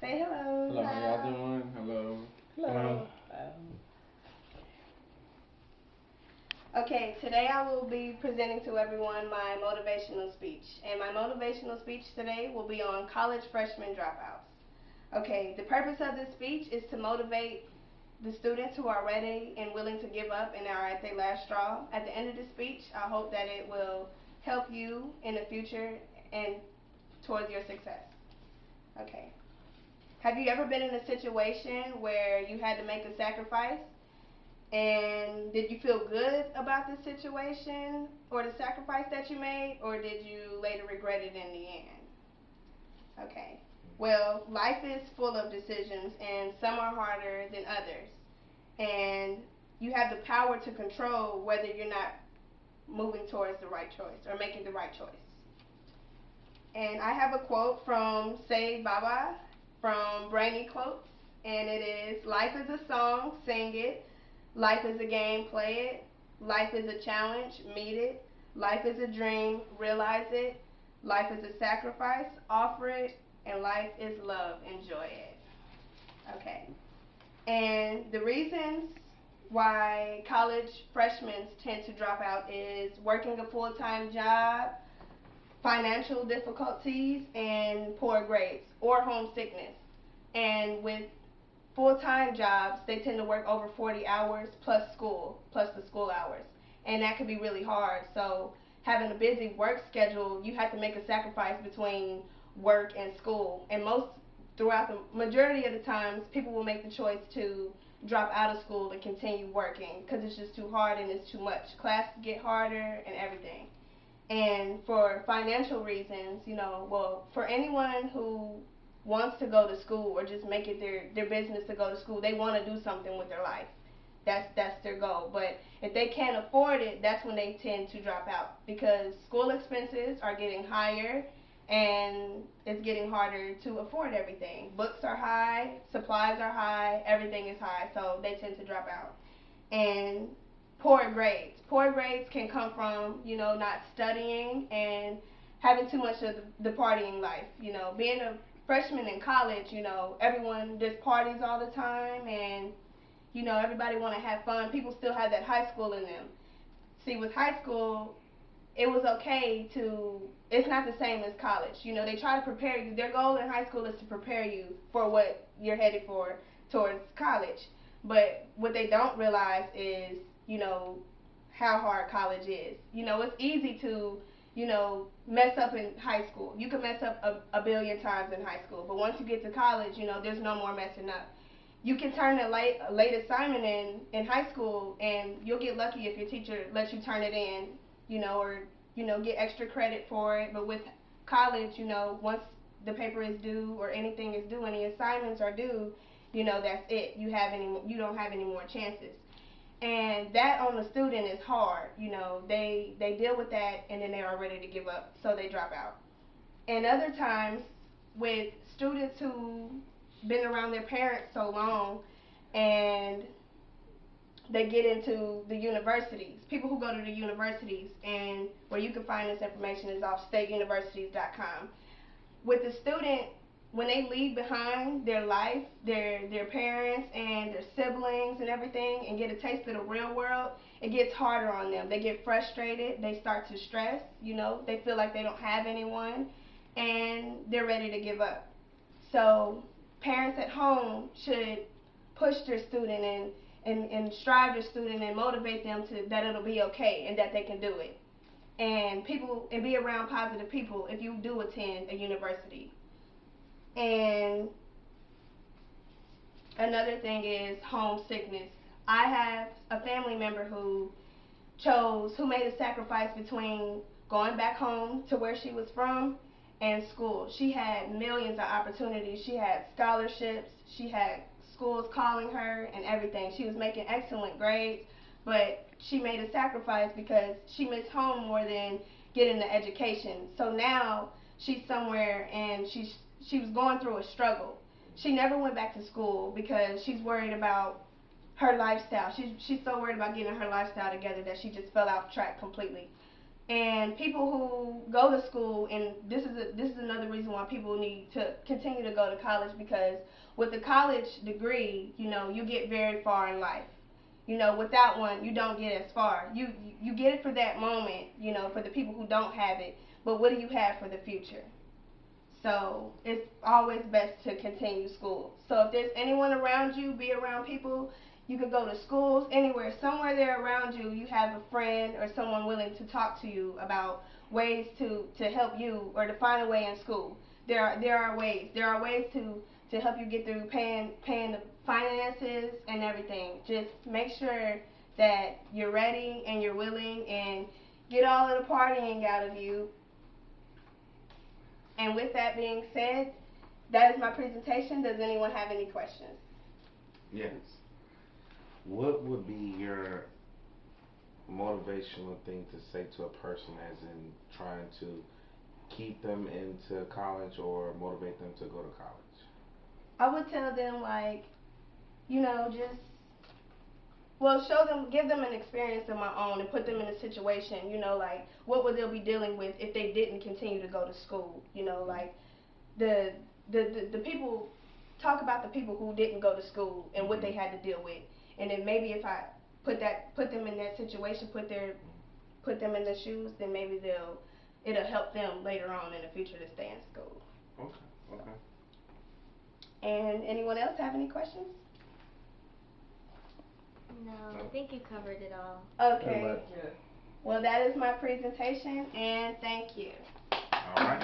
Say hello. Hello, how y'all doing? Hello. Hello. Okay, today I will be presenting to everyone my motivational speech. And my motivational speech today will be on college freshman dropouts. Okay, the purpose of this speech is to motivate the students who are ready and willing to give up and are at their last straw. At the end of the speech, I hope that it will help you in the future and towards your success. Okay. Have you ever been in a situation where you had to make a sacrifice? And did you feel good about the situation or the sacrifice that you made, or did you later regret it in the end? Okay. Well, life is full of decisions, and some are harder than others. And you have the power to control whether you're not moving towards the right choice or making the right choice. And I have a quote from Say Baba from Brainy Quotes, and it is, "Life is a song, sing it. Life is a game, play it. Life is a challenge, meet it. Life is a dream, realize it. Life is a sacrifice, offer it. And life is love, enjoy it." Okay. And the reasons why college freshmen tend to drop out is working a full-time job, financial difficulties, and poor grades or homesickness. And with full-time jobs, they tend to work over 40 hours plus school, plus the school hours. And that could be really hard. So having a busy work schedule, you have to make a sacrifice between work and school. And throughout the majority of the times, people will make the choice to drop out of school and continue working because it's just too hard and it's too much. Classes get harder and everything. And for financial reasons, well, for anyone who wants to go to school or just make it their business to go to school, they want to do something with their life. That's their goal. But if they can't afford it, that's when they tend to drop out because school expenses are getting higher and it's getting harder to afford everything. Books are high, supplies are high, everything is high, so they tend to drop out. And poor grades. Poor grades can come from, not studying and having too much of the partying life. Being a freshman in college, everyone just parties all the time and, everybody want to have fun. People still have that high school in them. See, with high school, it was okay it's not the same as college. They try to prepare you. Their goal in high school is to prepare you for what you're headed for towards college. But what they don't realize is, how hard college is. It's easy to, mess up in high school. You can mess up a billion times in high school. But once you get to college, there's no more messing up. You can turn a late assignment in high school, and you'll get lucky if your teacher lets you turn it in, or, get extra credit for it. But with college, once the paper is due or anything is due, any assignments are due, that's it. You don't have any more chances. And that on the student is hard. They deal with that and then they are ready to give up, so they drop out. And other times with students who been around their parents so long and they get into the universities. People who go to the universities, and where you can find this information is off stateuniversities.com. With the student, when they leave behind their life, their parents and their siblings and everything, and get a taste of the real world, it gets harder on them. They get frustrated. They start to stress. They feel like they don't have anyone, and they're ready to give up. So parents at home should push their student and strive their student and motivate them to that it'll be okay and that they can do it. And be around positive people if you do attend a university. And another thing is homesickness. I have a family member who made a sacrifice between going back home to where she was from and school. She had millions of opportunities. She had scholarships. She had schools calling her and everything. She was making excellent grades, but she made a sacrifice because she missed home more than getting the education. So now she's somewhere and she was going through a struggle. She never went back to school because she's worried about her lifestyle. She's so worried about getting her lifestyle together that she just fell off track completely. And people who go to school, and this is another reason why people need to continue to go to college, because with a college degree, you know, you get very far in life. You know, without one, you don't get as far. You get it for that moment, you know, for the people who don't have it. But what do you have for the future? So it's always best to continue school. So if there's anyone around you, be around people. You could go to schools, anywhere, somewhere there around you, you have a friend or someone willing to talk to you about ways to help you or to find a way in school. There are ways. There are ways to help you get through paying the finances and everything. Just make sure that you're ready and you're willing, and get all of the partying out of you. And with that being said, that is my presentation. Does anyone have any questions? Yes. What would be your motivational thing to say to a person, as in trying to keep them into college or motivate them to go to college? I would tell them, like, you know, just, well, show them, give them an experience of my own and put them in a situation, you know, like what would they be dealing with if they didn't continue to go to school, you know, like the the people, talk about the people who didn't go to school and what they had to deal with. And then maybe if I put them in that situation, put them in the shoes, then maybe it'll help them later on in the future to stay in school. Okay. Okay. And anyone else have any questions? No, I think you covered it all. Okay. Well, that is my presentation, and thank you. All right.